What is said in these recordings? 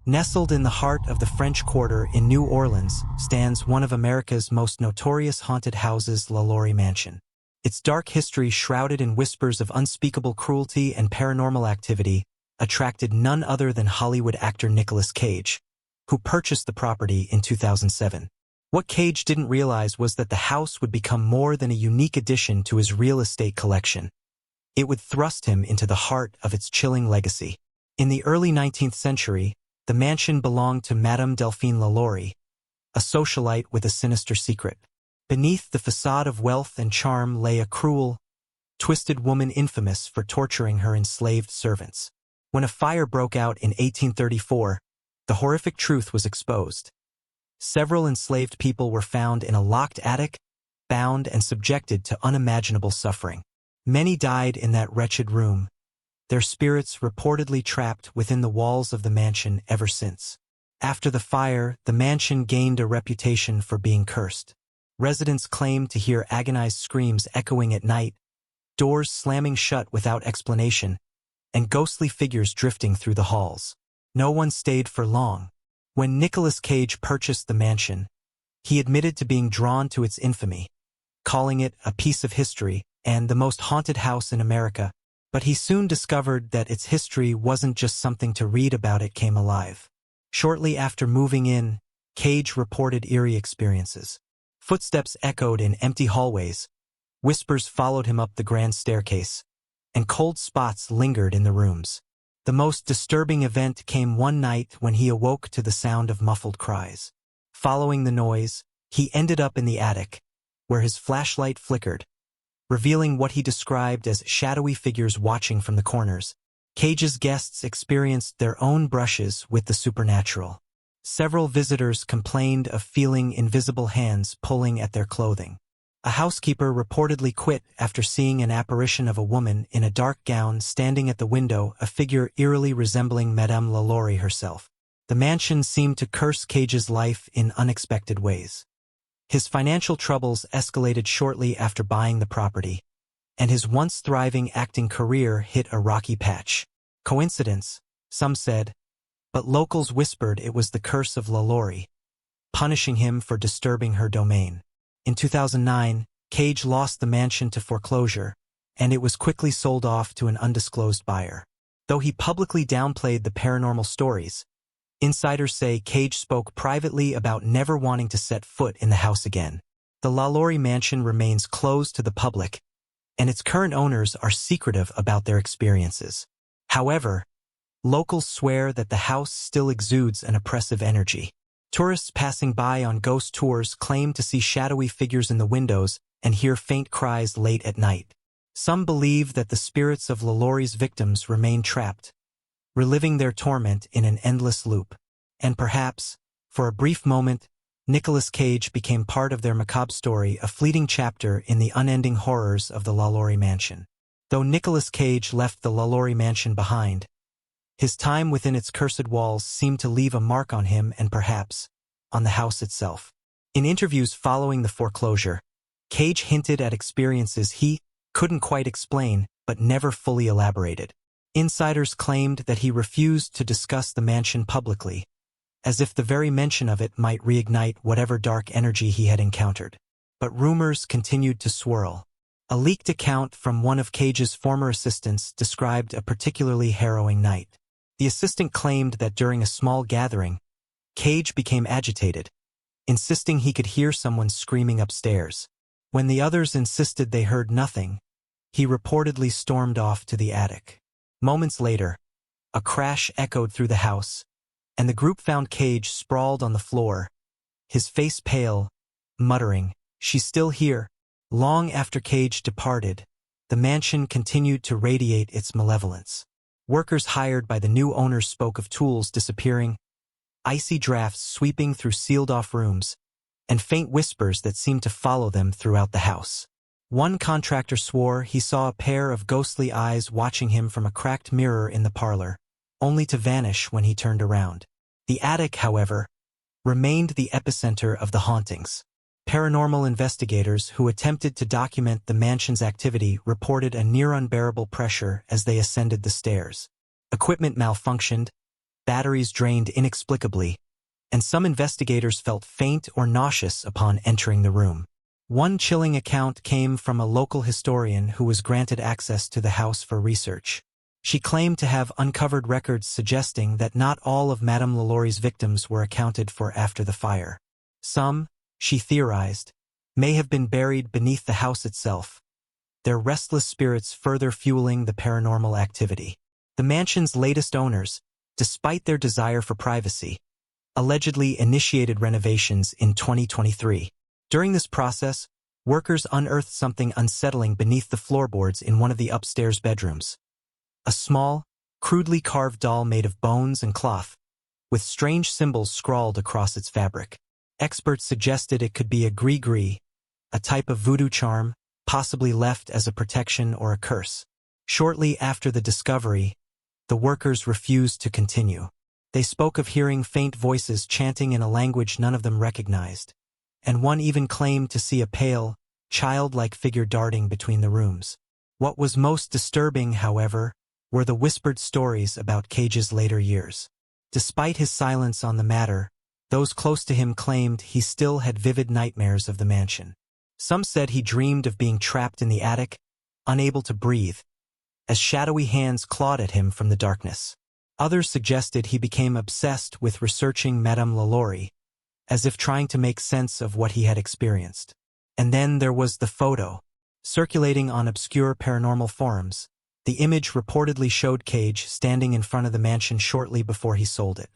Nestled in the heart of the French Quarter in New Orleans stands one of America's most notorious haunted houses, LaLaurie Mansion. Its dark history, shrouded in whispers of unspeakable cruelty and paranormal activity, attracted none other than Hollywood actor Nicolas Cage, who purchased the property in 2007. What Cage didn't realize was that the house would become more than a unique addition to his real estate collection. It would thrust him into the heart of its chilling legacy. In the early 19th century, the mansion belonged to Madame Delphine LaLaurie, a socialite with a sinister secret. Beneath the facade of wealth and charm lay a cruel, twisted woman infamous for torturing her enslaved servants. When a fire broke out in 1834, the horrific truth was exposed. Several enslaved people were found in a locked attic, bound and subjected to unimaginable suffering. Many died in that wretched room, their spirits reportedly trapped within the walls of the mansion ever since. After the fire, the mansion gained a reputation for being cursed. Residents claimed to hear agonized screams echoing at night, doors slamming shut without explanation, and ghostly figures drifting through the halls. No one stayed for long. When Nicolas Cage purchased the mansion, he admitted to being drawn to its infamy, calling it a piece of history and the most haunted house in America. But he soon discovered that its history wasn't just something to read about, it came alive. Shortly after moving in, Cage reported eerie experiences. Footsteps echoed in empty hallways, whispers followed him up the grand staircase, and cold spots lingered in the rooms. The most disturbing event came one night when he awoke to the sound of muffled cries. Following the noise, he ended up in the attic, where his flashlight flickered, revealing what he described as shadowy figures watching from the corners. Cage's guests experienced their own brushes with the supernatural. Several visitors complained of feeling invisible hands pulling at their clothing. A housekeeper reportedly quit after seeing an apparition of a woman in a dark gown standing at the window, a figure eerily resembling Madame LaLaurie herself. The mansion seemed to curse Cage's life in unexpected ways. His financial troubles escalated shortly after buying the property, and his once thriving acting career hit a rocky patch. Coincidence, some said, but locals whispered it was the curse of LaLaurie, punishing him for disturbing her domain. In 2009, Cage lost the mansion to foreclosure, and it was quickly sold off to an undisclosed buyer. Though he publicly downplayed the paranormal stories, insiders say Cage spoke privately about never wanting to set foot in the house again. The LaLaurie Mansion remains closed to the public, and its current owners are secretive about their experiences. However, locals swear that the house still exudes an oppressive energy. Tourists passing by on ghost tours claim to see shadowy figures in the windows and hear faint cries late at night. Some believe that the spirits of LaLaurie's victims remain trapped, reliving their torment in an endless loop. And perhaps, for a brief moment, Nicolas Cage became part of their macabre story, a fleeting chapter in the unending horrors of the LaLaurie Mansion. Though Nicolas Cage left the LaLaurie Mansion behind, his time within its cursed walls seemed to leave a mark on him and perhaps on the house itself. In interviews following the foreclosure, Cage hinted at experiences he couldn't quite explain but never fully elaborated. Insiders claimed that he refused to discuss the mansion publicly, as if the very mention of it might reignite whatever dark energy he had encountered. But rumors continued to swirl. A leaked account from one of Cage's former assistants described a particularly harrowing night. The assistant claimed that during a small gathering, Cage became agitated, insisting he could hear someone screaming upstairs. When the others insisted they heard nothing, he reportedly stormed off to the attic. Moments later, a crash echoed through the house, and the group found Cage sprawled on the floor, his face pale, muttering, "She's still here." Long after Cage departed, the mansion continued to radiate its malevolence. Workers hired by the new owners spoke of tools disappearing, icy drafts sweeping through sealed-off rooms, and faint whispers that seemed to follow them throughout the house. One contractor swore he saw a pair of ghostly eyes watching him from a cracked mirror in the parlor, only to vanish when he turned around. The attic, however, remained the epicenter of the hauntings. Paranormal investigators who attempted to document the mansion's activity reported a near unbearable pressure as they ascended the stairs. Equipment malfunctioned, batteries drained inexplicably, and some investigators felt faint or nauseous upon entering the room. One chilling account came from a local historian who was granted access to the house for research. She claimed to have uncovered records suggesting that not all of Madame LaLaurie's victims were accounted for after the fire. Some, she theorized, may have been buried beneath the house itself, their restless spirits further fueling the paranormal activity. The mansion's latest owners, despite their desire for privacy, allegedly initiated renovations in 2023. During this process, workers unearthed something unsettling beneath the floorboards in one of the upstairs bedrooms. A small, crudely carved doll made of bones and cloth, with strange symbols scrawled across its fabric. Experts suggested it could be a gris-gris, a type of voodoo charm, possibly left as a protection or a curse. Shortly after the discovery, the workers refused to continue. They spoke of hearing faint voices chanting in a language none of them recognized, and one even claimed to see a pale, childlike figure darting between the rooms. What was most disturbing, however, were the whispered stories about Cage's later years. Despite his silence on the matter, those close to him claimed he still had vivid nightmares of the mansion. Some said he dreamed of being trapped in the attic, unable to breathe, as shadowy hands clawed at him from the darkness. Others suggested he became obsessed with researching Madame LaLaurie, as if trying to make sense of what he had experienced. And then there was the photo. Circulating on obscure paranormal forums, the image reportedly showed Cage standing in front of the mansion shortly before he sold it.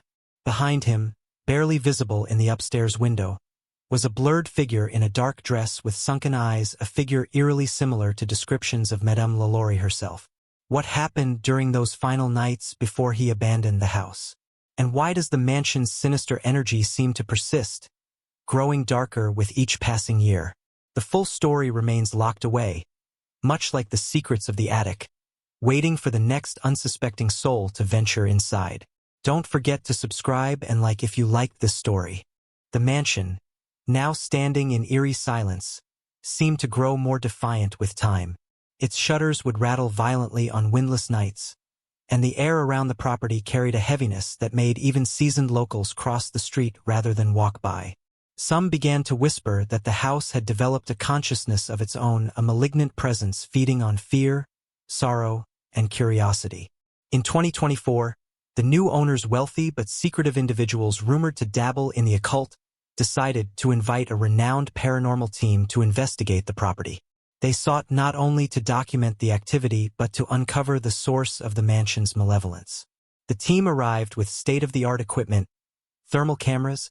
Behind him, barely visible in the upstairs window, was a blurred figure in a dark dress with sunken eyes, a figure eerily similar to descriptions of Madame LaLaurie herself. What happened during those final nights before he abandoned the house? And why does the mansion's sinister energy seem to persist, growing darker with each passing year? The full story remains locked away, much like the secrets of the attic, waiting for the next unsuspecting soul to venture inside. Don't forget to subscribe and like if you liked this story. The mansion, now standing in eerie silence, seemed to grow more defiant with time. Its shutters would rattle violently on windless nights, and the air around the property carried a heaviness that made even seasoned locals cross the street rather than walk by. Some began to whisper that the house had developed a consciousness of its own, a malignant presence feeding on fear, sorrow, and curiosity. In 2024, the new owner's wealthy but secretive individuals rumored to dabble in the occult decided to invite a renowned paranormal team to investigate the property. They sought not only to document the activity but to uncover the source of the mansion's malevolence. The team arrived with state-of-the-art equipment, thermal cameras,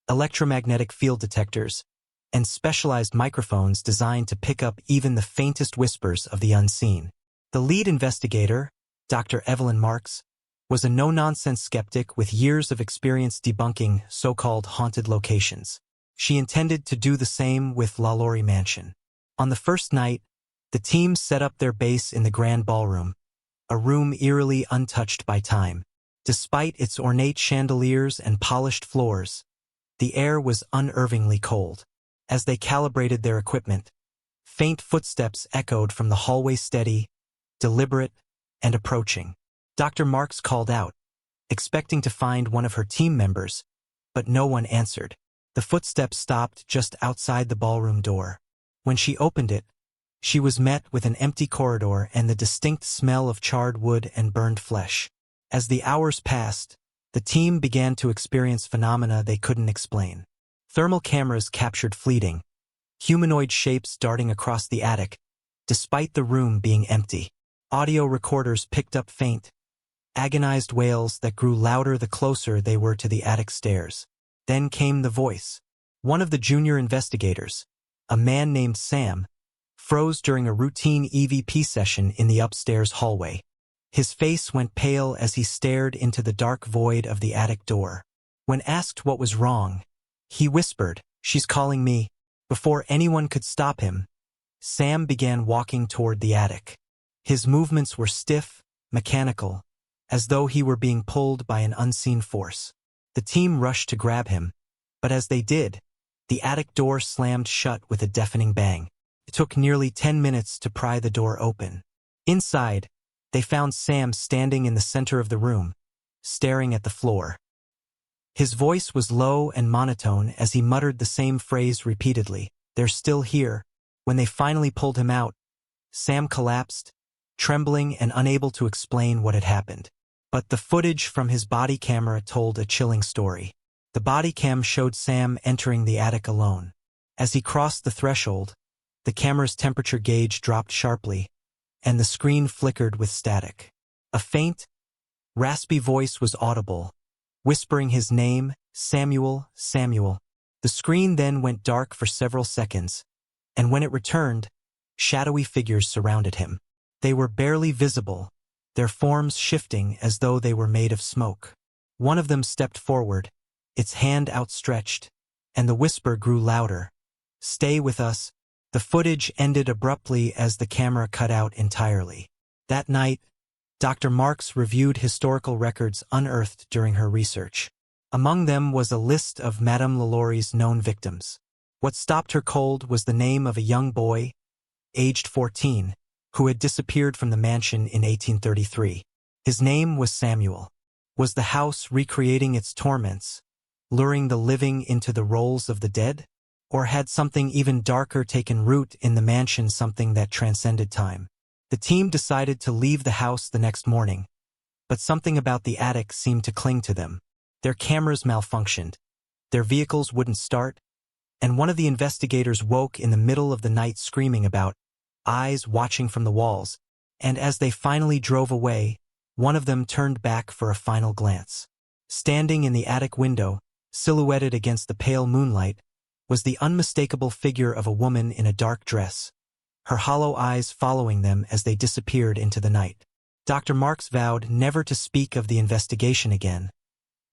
electromagnetic field detectors, and specialized microphones designed to pick up even the faintest whispers of the unseen. The lead investigator, Dr. Evelyn Marks, was a no-nonsense skeptic with years of experience debunking so-called haunted locations. She intended to do the same with LaLaurie Mansion. On the first night, the team set up their base in the grand ballroom, a room eerily untouched by time. Despite its ornate chandeliers and polished floors, the air was unnervingly cold. As they calibrated their equipment, faint footsteps echoed from the hallway, steady, deliberate, and approaching. Dr. Marks called out, expecting to find one of her team members, but no one answered. The footsteps stopped just outside the ballroom door. When she opened it, she was met with an empty corridor and the distinct smell of charred wood and burned flesh. As the hours passed, the team began to experience phenomena they couldn't explain. Thermal cameras captured fleeting, humanoid shapes darting across the attic, despite the room being empty. Audio recorders picked up faint, agonized wails that grew louder the closer they were to the attic stairs. Then came the voice. One of the junior investigators, a man named Sam, froze during a routine EVP session in the upstairs hallway. His face went pale as he stared into the dark void of the attic door. When asked what was wrong, he whispered, "She's calling me." Before anyone could stop him, Sam began walking toward the attic. His movements were stiff, mechanical, as though he were being pulled by an unseen force. The team rushed to grab him, but as they did, the attic door slammed shut with a deafening bang. It took nearly 10 minutes to pry the door open. Inside, they found Sam standing in the center of the room, staring at the floor. His voice was low and monotone as he muttered the same phrase repeatedly. "They're still here." When they finally pulled him out, Sam collapsed, trembling and unable to explain what had happened. But the footage from his body camera told a chilling story. The body cam showed Sam entering the attic alone. As he crossed the threshold, the camera's temperature gauge dropped sharply, and the screen flickered with static. A faint, raspy voice was audible, whispering his name, "Samuel, Samuel." The screen then went dark for several seconds, and when it returned, shadowy figures surrounded him. They were barely visible, their forms shifting as though they were made of smoke. One of them stepped forward, its hand outstretched, and the whisper grew louder. "Stay with us." The footage ended abruptly as the camera cut out entirely. That night, Dr. Marks reviewed historical records unearthed during her research. Among them was a list of Madame LaLaurie's known victims. What stopped her cold was the name of a young boy, aged 14, who had disappeared from the mansion in 1833. His name was Samuel. Was the house recreating its torments, luring the living into the roles of the dead? Or had something even darker taken root in the mansion, something that transcended time? The team decided to leave the house the next morning, but something about the attic seemed to cling to them. Their cameras malfunctioned, their vehicles wouldn't start, and one of the investigators woke in the middle of the night screaming about, eyes watching from the walls, and as they finally drove away, one of them turned back for a final glance. Standing in the attic window, silhouetted against the pale moonlight, was the unmistakable figure of a woman in a dark dress, her hollow eyes following them as they disappeared into the night. Dr. Marks vowed never to speak of the investigation again,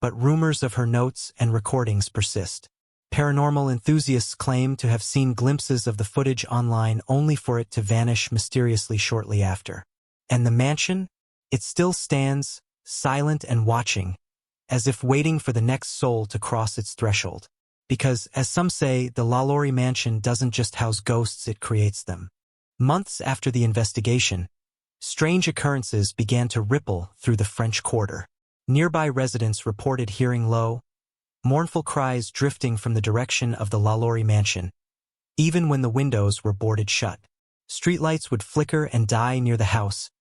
but rumors of her notes and recordings persist. Paranormal enthusiasts claim to have seen glimpses of the footage online only for it to vanish mysteriously shortly after. And the mansion? It still stands, silent and watching, as if waiting for the next soul to cross its threshold. Because, as some say, the LaLaurie Mansion doesn't just house ghosts, it creates them. Months after the investigation, strange occurrences began to ripple through the French Quarter. Nearby residents reported hearing low, mournful cries drifting from the direction of the LaLaurie Mansion, even when the windows were boarded shut. Streetlights would flicker and die near the house,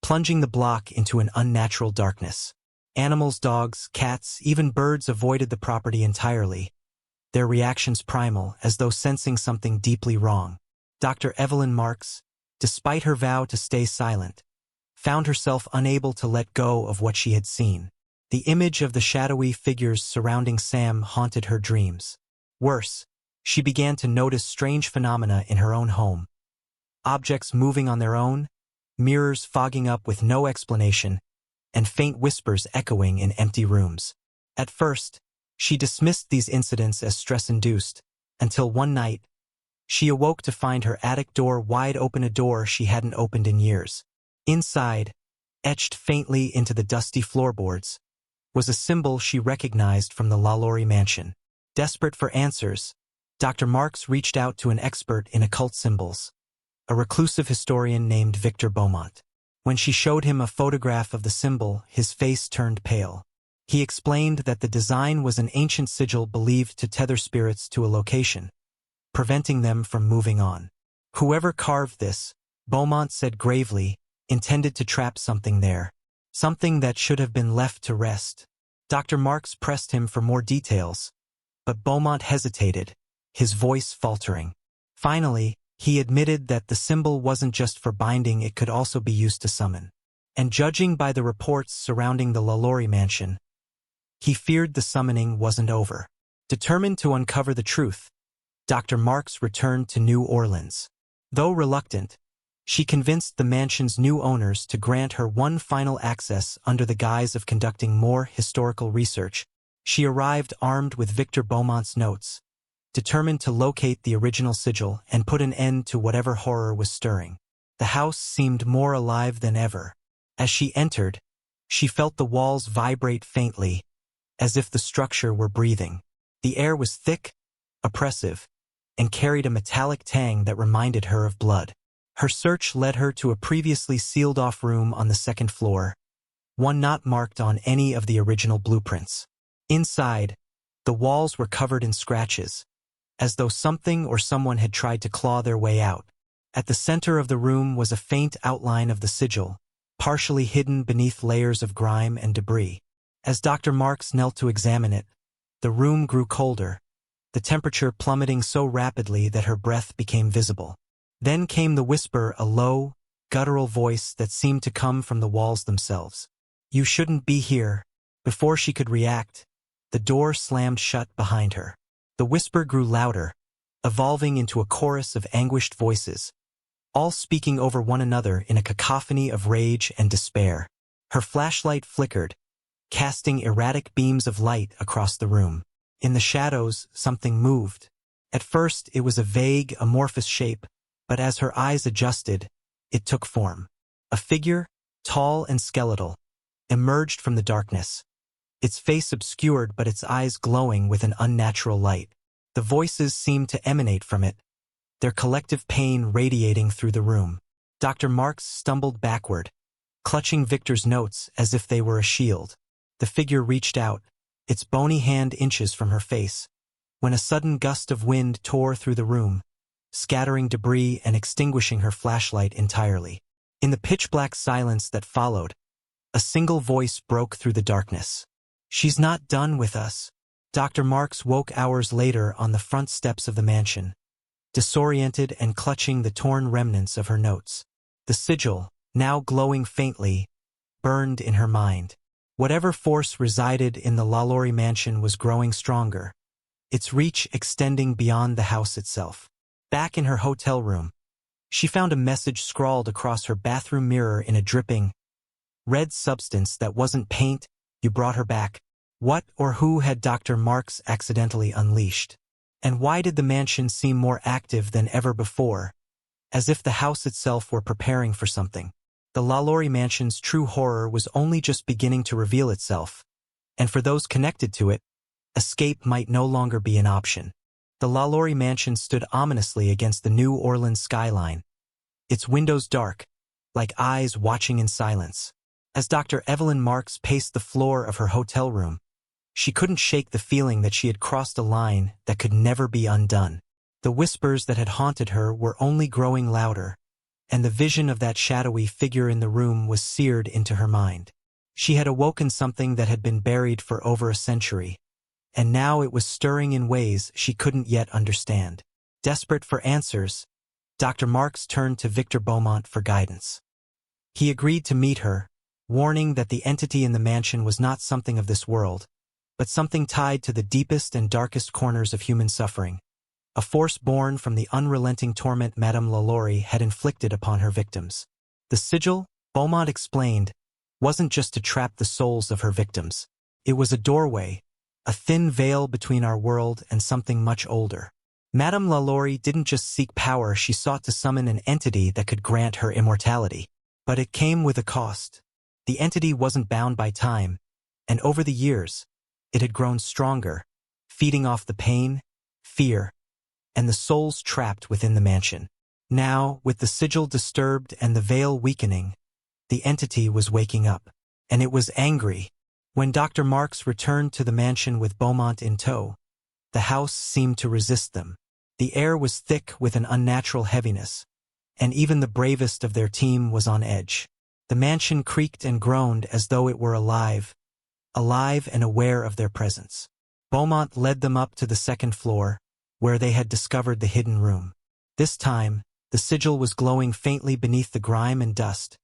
plunging the block into an unnatural darkness. Animals, dogs, cats, even birds avoided the property entirely, their reactions primal, as though sensing something deeply wrong. Dr. Evelyn Marks, despite her vow to stay silent, found herself unable to let go of what she had seen. The image of the shadowy figures surrounding Sam haunted her dreams. Worse, she began to notice strange phenomena in her own home. Objects moving on their own, mirrors fogging up with no explanation, and faint whispers echoing in empty rooms. At first, she dismissed these incidents as stress-induced, until one night, she awoke to find her attic door wide open, a door she hadn't opened in years. Inside, etched faintly into the dusty floorboards, was a symbol she recognized from the LaLaurie Mansion. Desperate for answers, Dr. Marks reached out to an expert in occult symbols, a reclusive historian named Victor Beaumont. When she showed him a photograph of the symbol, his face turned pale. He explained that the design was an ancient sigil believed to tether spirits to a location, preventing them from moving on. Whoever carved this, Beaumont said gravely, intended to trap something there, something that should have been left to rest. Dr. Marks pressed him for more details, but Beaumont hesitated, his voice faltering. Finally, he admitted that the symbol wasn't just for binding, it could also be used to summon. And judging by the reports surrounding the LaLaurie Mansion, he feared the summoning wasn't over. Determined to uncover the truth, Dr. Marks returned to New Orleans. Though reluctant, she convinced the mansion's new owners to grant her one final access under the guise of conducting more historical research. She arrived armed with Victor Beaumont's notes, determined to locate the original sigil and put an end to whatever horror was stirring. The house seemed more alive than ever. As she entered, she felt the walls vibrate faintly, as if the structure were breathing. The air was thick, oppressive, and carried a metallic tang that reminded her of blood. Her search led her to a previously sealed-off room on the second floor, one not marked on any of the original blueprints. Inside, the walls were covered in scratches, as though something or someone had tried to claw their way out. At the center of the room was a faint outline of the sigil, partially hidden beneath layers of grime and debris. As Dr. Marks knelt to examine it, the room grew colder, the temperature plummeting so rapidly that her breath became visible. Then came the whisper, a low, guttural voice that seemed to come from the walls themselves. "You shouldn't be here." Before she could react, the door slammed shut behind her. The whisper grew louder, evolving into a chorus of anguished voices, all speaking over one another in a cacophony of rage and despair. Her flashlight flickered, casting erratic beams of light across the room. In the shadows, something moved. At first, it was a vague, amorphous shape, but as her eyes adjusted, it took form. A figure, tall and skeletal, emerged from the darkness, its face obscured but its eyes glowing with an unnatural light. The voices seemed to emanate from it, their collective pain radiating through the room. Dr. Marks stumbled backward, clutching Victor's notes as if they were a shield. The figure reached out, its bony hand inches from her face, when a sudden gust of wind tore through the room, scattering debris and extinguishing her flashlight entirely. In the pitch-black silence that followed, a single voice broke through the darkness. "She's not done with us." Dr. Marks woke hours later on the front steps of the mansion, disoriented and clutching the torn remnants of her notes. The sigil, now glowing faintly, burned in her mind. Whatever force resided in the LaLaurie Mansion was growing stronger, its reach extending beyond the house itself. Back in her hotel room, she found a message scrawled across her bathroom mirror in a dripping, red substance that wasn't paint. "You brought her back." What or who had Dr. Marks accidentally unleashed? And why did the mansion seem more active than ever before, as if the house itself were preparing for something? The LaLaurie Mansion's true horror was only just beginning to reveal itself, and for those connected to it, escape might no longer be an option. The LaLaurie Mansion stood ominously against the New Orleans skyline, its windows dark, like eyes watching in silence. As Dr. Evelyn Marks paced the floor of her hotel room, she couldn't shake the feeling that she had crossed a line that could never be undone. The whispers that had haunted her were only growing louder, and the vision of that shadowy figure in the room was seared into her mind. She had awoken something that had been buried for over a century, and now it was stirring in ways she couldn't yet understand. Desperate for answers, Dr. Marks turned to Victor Beaumont for guidance. He agreed to meet her, warning that the entity in the mansion was not something of this world, but something tied to the deepest and darkest corners of human suffering, a force born from the unrelenting torment Madame LaLaurie had inflicted upon her victims. The sigil, Beaumont explained, wasn't just to trap the souls of her victims. It was a doorway, a thin veil between our world and something much older. Madame LaLaurie didn't just seek power, she sought to summon an entity that could grant her immortality. But it came with a cost. The entity wasn't bound by time, and over the years, it had grown stronger, feeding off the pain, fear, and the souls trapped within the mansion. Now, with the sigil disturbed and the veil weakening, the entity was waking up, and it was angry. When Dr. Marks returned to the mansion with Beaumont in tow, the house seemed to resist them. The air was thick with an unnatural heaviness, and even the bravest of their team was on edge. The mansion creaked and groaned as though it were alive and aware of their presence. Beaumont led them up to the second floor, where they had discovered the hidden room. This time, the sigil was glowing faintly beneath the grime and dust,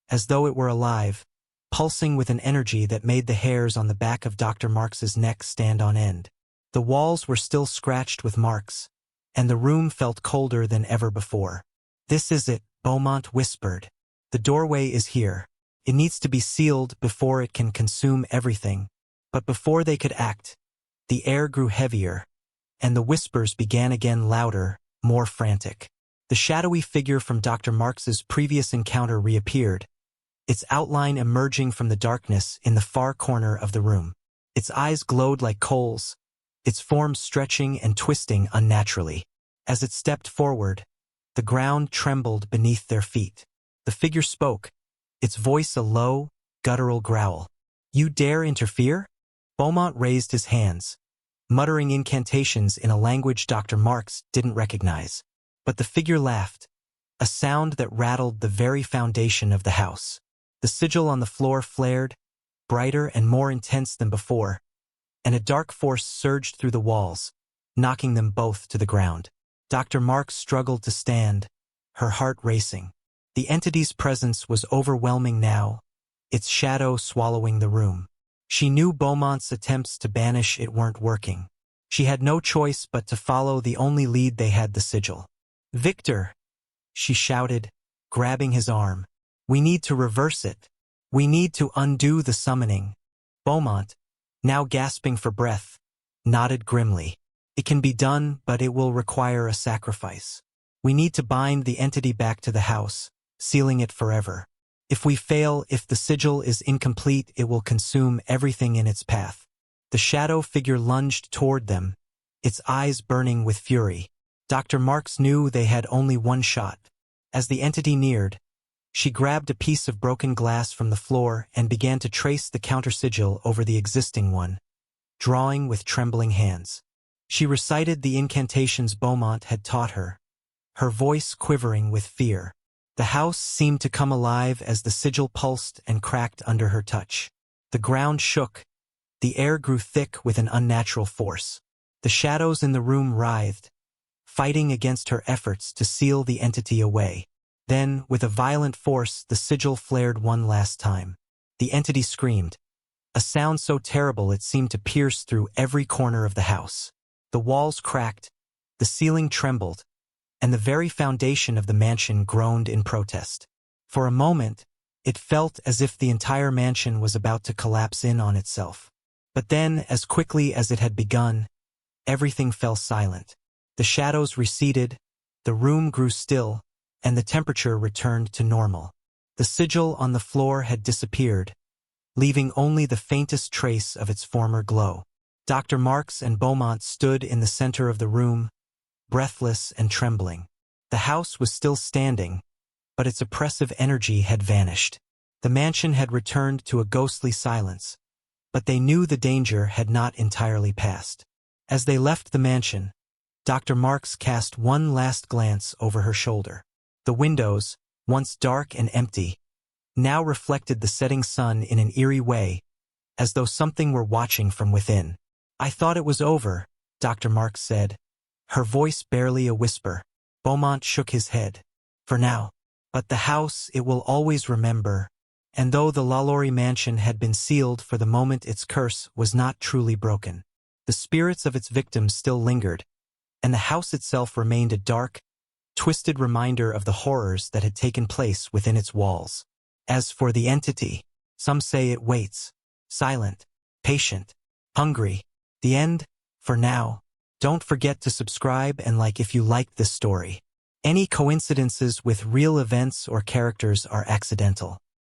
as though it were alive, pulsing with an energy that made the hairs on the back of Dr. Marks's neck stand on end. The walls were still scratched with marks, and the room felt colder than ever before. "This is it," Beaumont whispered. "The doorway is here. It needs to be sealed before it can consume everything." But before they could act, the air grew heavier, and the whispers began again, louder, more frantic. The shadowy figure from Dr. Marks's previous encounter reappeared, its outline emerging from the darkness in the far corner of the room. Its eyes glowed like coals, its form stretching and twisting unnaturally. As it stepped forward, the ground trembled beneath their feet. The figure spoke, its voice a low, guttural growl. "You dare interfere?" Beaumont raised his hands, muttering incantations in a language Dr. Marks didn't recognize. But the figure laughed, a sound that rattled the very foundation of the house. The sigil on the floor flared, brighter and more intense than before, and a dark force surged through the walls, knocking them both to the ground. Dr. Marks struggled to stand, her heart racing. The entity's presence was overwhelming now, its shadow swallowing the room. She knew Beaumont's attempts to banish it weren't working. She had no choice but to follow the only lead they had, the sigil. "Victor!" she shouted, grabbing his arm. "We need to reverse it. We need to undo the summoning." Beaumont, now gasping for breath, nodded grimly. "It can be done, but it will require a sacrifice. We need to bind the entity back to the house, sealing it forever. If we fail, if the sigil is incomplete, it will consume everything in its path." The shadow figure lunged toward them, its eyes burning with fury. Dr. Marks knew they had only one shot. As the entity neared, she grabbed a piece of broken glass from the floor and began to trace the counter-sigil over the existing one, drawing with trembling hands. She recited the incantations Beaumont had taught her, her voice quivering with fear. The house seemed to come alive as the sigil pulsed and cracked under her touch. The ground shook, the air grew thick with an unnatural force. The shadows in the room writhed, fighting against her efforts to seal the entity away. Then, with a violent force, the sigil flared one last time. The entity screamed, a sound so terrible it seemed to pierce through every corner of the house. The walls cracked, the ceiling trembled, and the very foundation of the mansion groaned in protest. For a moment, it felt as if the entire mansion was about to collapse in on itself. But then, as quickly as it had begun, everything fell silent. The shadows receded, the room grew still, and the temperature returned to normal. The sigil on the floor had disappeared, leaving only the faintest trace of its former glow. Dr. Marks and Beaumont stood in the center of the room, breathless and trembling. The house was still standing, but its oppressive energy had vanished. The mansion had returned to a ghostly silence, but they knew the danger had not entirely passed. As they left the mansion, Dr. Marks cast one last glance over her shoulder. The windows, once dark and empty, now reflected the setting sun in an eerie way, as though something were watching from within. "I thought it was over," Dr. Marks said, her voice barely a whisper. Beaumont shook his head. "For now. But the house, it will always remember." And though the LaLaurie Mansion had been sealed for the moment, its curse was not truly broken. The spirits of its victims still lingered, and the house itself remained a dark, twisted reminder of the horrors that had taken place within its walls. As for the entity, some say it waits, silent, patient, hungry. The end, for now. Don't forget to subscribe and like if you liked this story. Any coincidences with real events or characters are accidental.